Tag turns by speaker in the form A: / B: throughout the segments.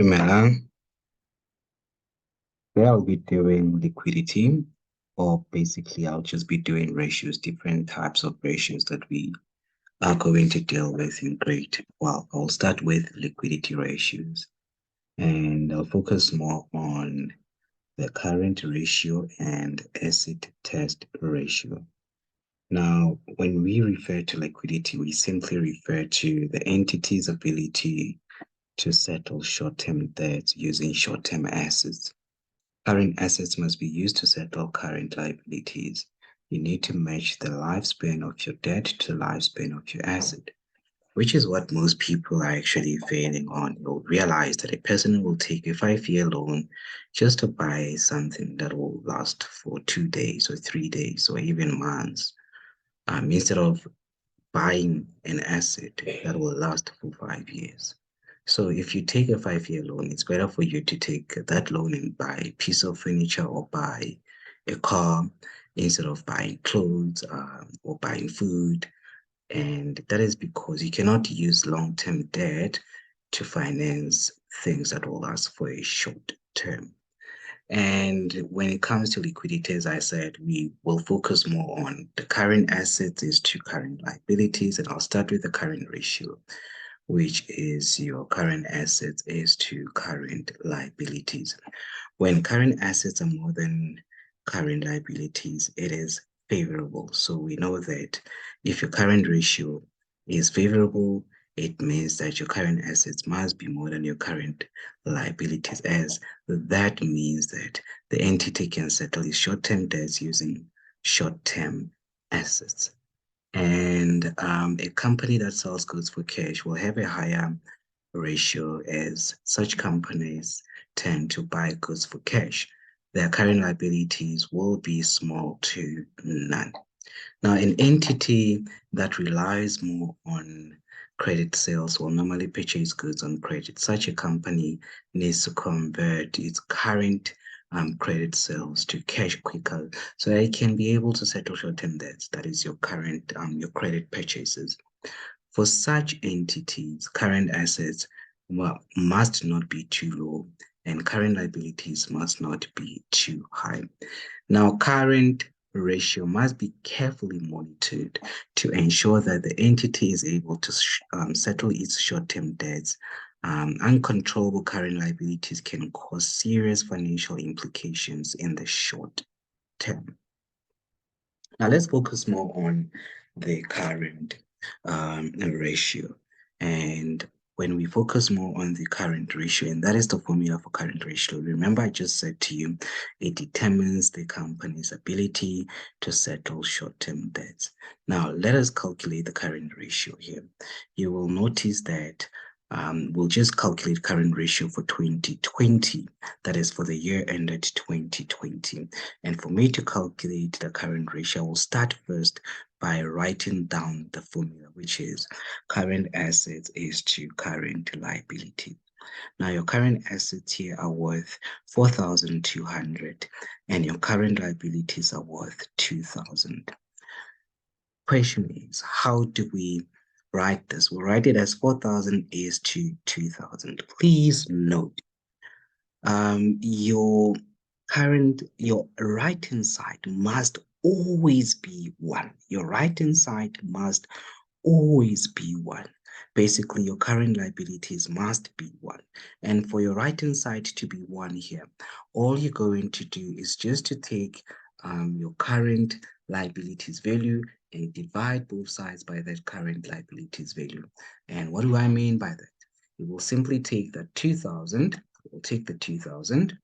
A: Dumelang. Today I'll be doing liquidity, or basically I'll just be doing ratios, different types of ratios that we are going to deal with in grade. Well, I'll start with liquidity ratios, and I'll focus more on the current ratio and acid test ratio. Now, when we refer to liquidity, we simply refer to the entity's ability to settle short-term debts using short-term assets. Current assets must be used to settle current liabilities. You need to match the lifespan of your debt to the lifespan of your asset, which is what most people are actually failing on. You'll realize that a person will take a 5-year loan just to buy something that will last for 2 days or 3 days or even months, instead of buying an asset that will last for 5 years. So if you take a 5-year loan, it's better for you to take that loan and buy a piece of furniture or buy a car instead of buying clothes or buying food. And that is because you cannot use long-term debt to finance things that will last for a short term. And when it comes to liquidity, as I said, we will focus more on the current assets is to current liabilities. And I'll start with the current ratio, which is your current assets is to current liabilities. When current assets are more than current liabilities, it is favorable. So we know that if your current ratio is favorable, it means that your current assets must be more than your current liabilities, as that means that the entity can settle its short-term debts using short-term assets. And a company that sells goods for cash will have a higher ratio as such companies tend to buy goods for cash. Their current liabilities will be small to none. Now, an entity that relies more on credit sales will normally purchase goods on credit. Such a company needs to convert its current credit sales to cash quicker so that it can be able to settle short-term debts. That is your current, your credit purchases. For such entities, current assets must not be too low and current liabilities must not be too high. Now, current ratio must be carefully monitored to ensure that the entity is able to settle its short-term debts. Uncontrollable current liabilities can cause serious financial implications in the short term. Now, let's focus more on the current ratio. And when we focus more on the current ratio, and that is the formula for current ratio, remember I just said to you, it determines the company's ability to settle short-term debts. Now, let us calculate the current ratio here. You will notice that we'll just calculate current ratio for 2020, that is for the year ended 2020. And for me to calculate the current ratio, I will start first by writing down the formula, which is current assets is to current liability. Now, your current assets here are worth 4,200 and your current liabilities are worth 2,000. Question is, how do we write this? We'll write it as 4,000 is to 2,000. Please note, your right-hand side must always be 1. Your right-hand side must always be 1. Basically, your current liabilities must be 1. And for your right-hand side to be 1 here, all you're going to do is just to take your current liabilities value and divide both sides by that current liabilities value. And what do I mean by that? You will simply take that 2,000, we'll take the 2,000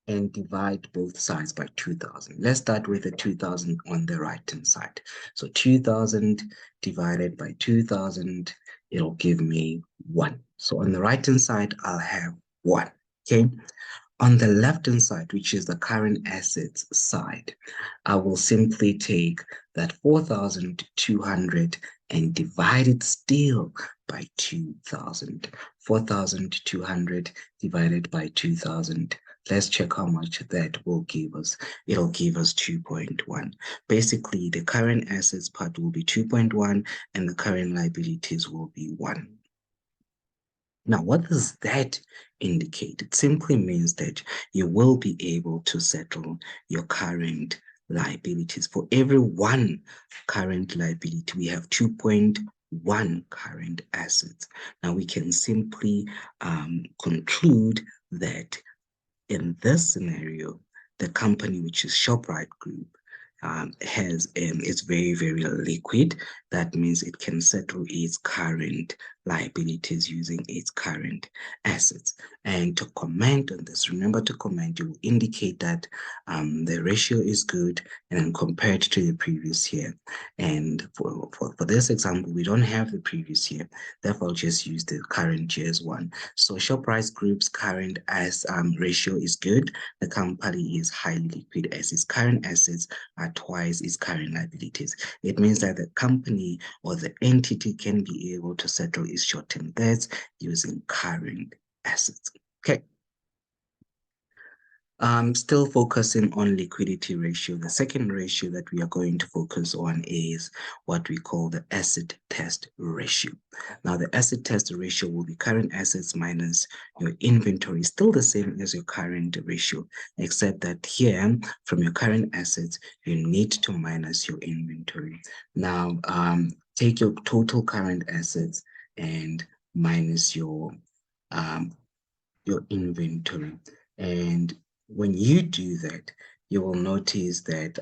A: and divide both sides by 2,000. Let's start with the 2,000 on the right-hand side. So 2,000 divided by 2,000, it'll give me 1. So on the right-hand side, I'll have 1, okay? On the left-hand side, which is the current assets side, I will simply take that 4,200 and divide it still by 2,000. 4,200 divided by 2,000. Let's check how much that will give us. It'll give us 2.1. Basically, the current assets part will be 2.1 and the current liabilities will be 1. Now, what does that indicate? It simply means that you will be able to settle your current liabilities. For every one current liability, we have 2.1 current assets. Now, we can simply conclude that in this scenario, the company, which is ShopRite Group, is very, very liquid. That means it can settle its current liabilities using its current assets. And to comment on this, remember to comment, you will indicate that the ratio is good and then compared to the previous year. And for this example, we don't have the previous year. Therefore, I'll just use the current year's one. So ShopRite Group's current ratio is good. The company is highly liquid as its current assets are twice its current liabilities. It means that the company or the entity can be able to settle its short-term debts using current assets. Okay. Still focusing on liquidity ratio. The second ratio that we are going to focus on is what we call the asset test ratio. Now, the asset test ratio will be current assets minus your inventory, still the same as your current ratio, except that here, from your current assets, you need to minus your inventory. Now, take your total current assets and minus your inventory. And when you do that, you will notice that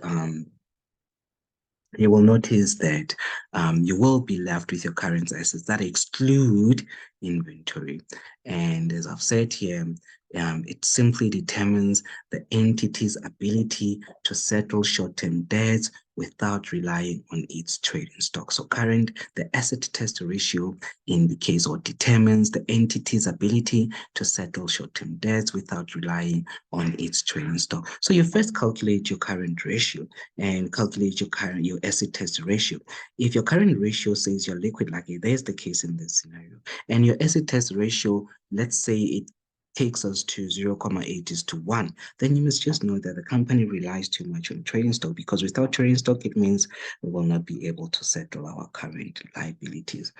A: you will be left with your current assets that exclude inventory. And as I've said here, it simply determines the entity's ability to settle short-term debts without relying on its trading stock. So the asset test ratio indicates or determines the entity's ability to settle short-term debts without relying on its trading stock. So you first calculate your current ratio and calculate your asset test ratio. If your current ratio says you're liquid, like there's the case in this scenario, and your asset test ratio, let's say it takes us to 0.8 is to 1, then you must just know that the company relies too much on trading stock, because without trading stock, it means we will not be able to settle our current liabilities.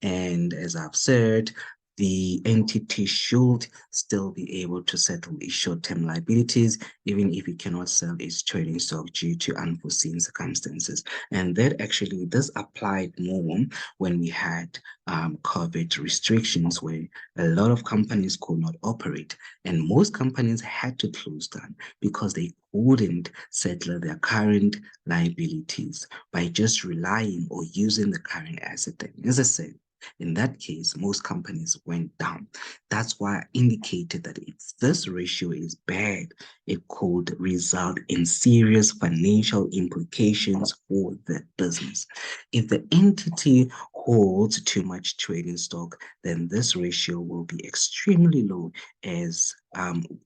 A: And as I've said, the entity should still be able to settle its short-term liabilities, even if it cannot sell its trading stock due to unforeseen circumstances. And that actually does apply more when we had COVID restrictions, where a lot of companies could not operate, and most companies had to close down because they couldn't settle their current liabilities by just relying or using the current asset. And as I said, in that case, most companies went down. That's why I indicated that if this ratio is bad, it could result in serious financial implications for the business. If the entity holds too much trading stock, then this ratio will be extremely low, as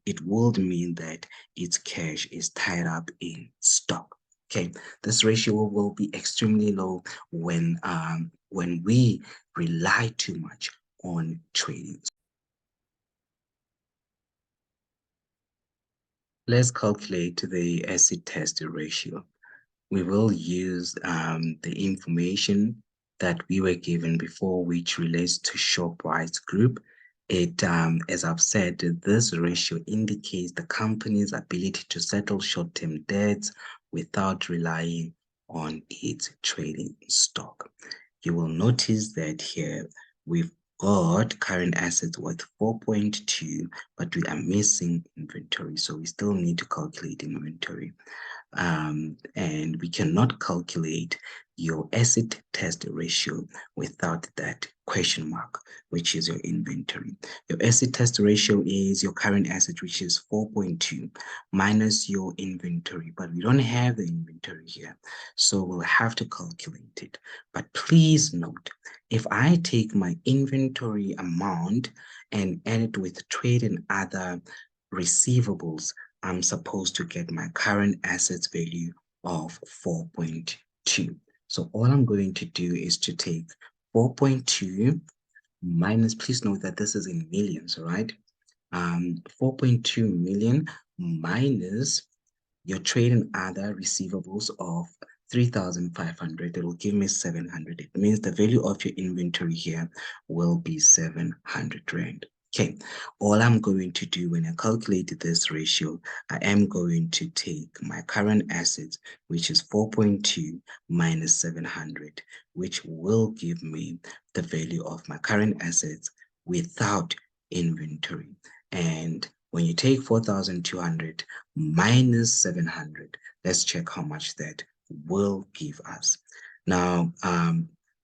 A: it would mean that its cash is tied up in stock. Okay, this ratio will be extremely low when we rely too much on trading. Let's calculate the asset test ratio. We will use the information that we were given before, which relates to ShopRite Group. As I've said, this ratio indicates the company's ability to settle short-term debts without relying on its trading stock. You will notice that here we've got current assets worth 4.2, but we are missing inventory. So we still need to calculate inventory. And we cannot calculate your asset test ratio without that question mark, which is your inventory. Your asset test ratio is your current asset, which is 4.2, minus your inventory, but we don't have the inventory here, so we'll have to calculate it. But please note, if I take my inventory amount and add it with trade and other receivables, I'm supposed to get my current assets value of 4.2. So all I'm going to do is to take 4.2 minus, please note that this is in millions, right? 4.2 million minus your trade and other receivables of 3,500, it will give me 700. It means the value of your inventory here will be 700 Rand. Okay, all I'm going to do when I calculate this ratio, I am going to take my current assets, which is 4.2 minus 700, which will give me the value of my current assets without inventory. And when you take 4,200 minus 700, let's check how much that will give us. Now,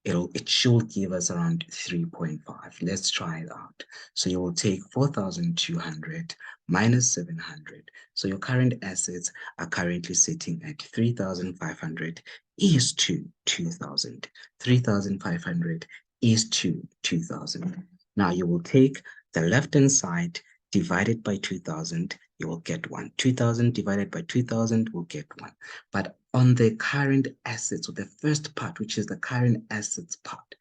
A: it should give us around 3.5. Let's try it out. So you will take 4,200 minus 700. So your current assets are currently sitting at 3,500 is to 2,000. 3,500 is to 2,000. Now you will take the left-hand side divided by 2,000, you will get 1. 2,000 divided by 2,000 will get 1. But on the current assets, or the first part, which is the current assets part,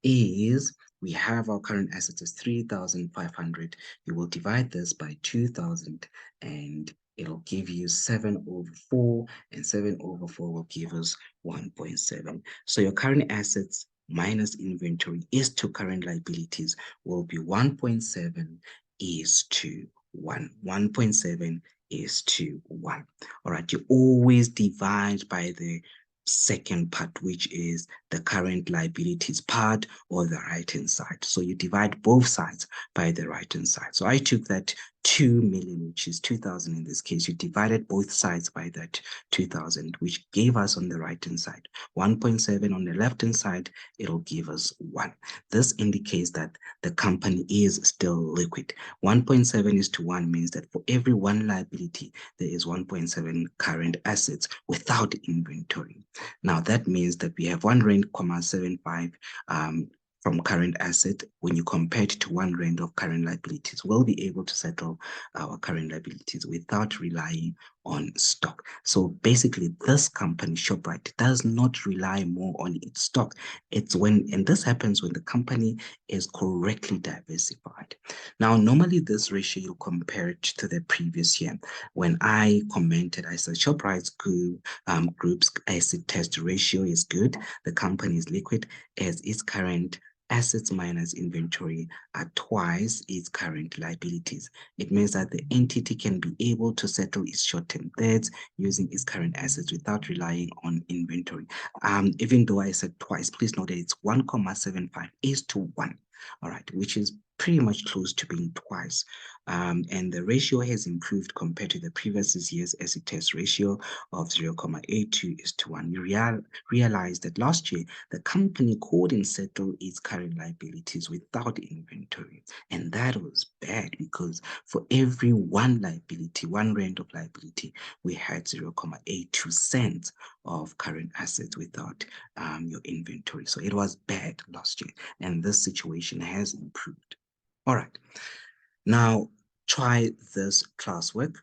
A: is we have our current assets as 3,500. You will divide this by 2,000 and it'll give you 7 over 4, and 7 over 4 will give us 1.7. So your current assets minus inventory is to current liabilities will be 1.7 is to 1. 1.7 is to 1. All right, you always divide by the second part, which is the current liabilities part or the right-hand side. So you divide both sides by the right-hand side. So I took that 2 million, which is 2,000 in this case. You divided both sides by that 2,000, which gave us on the right-hand side 1.7. On the left-hand side, it'll give us 1. This indicates that the company is still liquid. 1.7 is to 1 means that for every one liability, there is 1.7 current assets without inventory. Now that means that we have 1.75 from current asset. When you compare it to 1 rand of current liabilities, we'll be able to settle our current liabilities without relying on stock. So basically, this company, Shoprite, does not rely more on its stock. And this happens when the company is correctly diversified. Now, normally this ratio, you compare it to the previous year. When I commented, I said Shoprite's group's asset test ratio is good. The company is liquid as its current assets minus inventory are twice its current liabilities. It means that the entity can be able to settle its short-term debts using its current assets without relying on inventory. Even though I said twice, please note that it's 1.75 is to 1, all right, which is pretty much close to being twice. And the ratio has improved compared to the previous year's asset test ratio of 0.82 is to 1. We realize that last year, the company couldn't settle its current liabilities without inventory. And that was bad because for every one liability, 1 rand of liability, we had 0.82 cents of current assets without your inventory. So it was bad last year. And this situation has improved. All right. Now, try this classwork.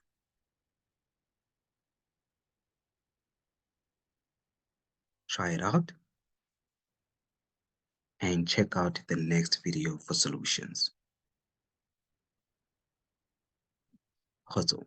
A: Try it out. And check out the next video for solutions. Kgotso.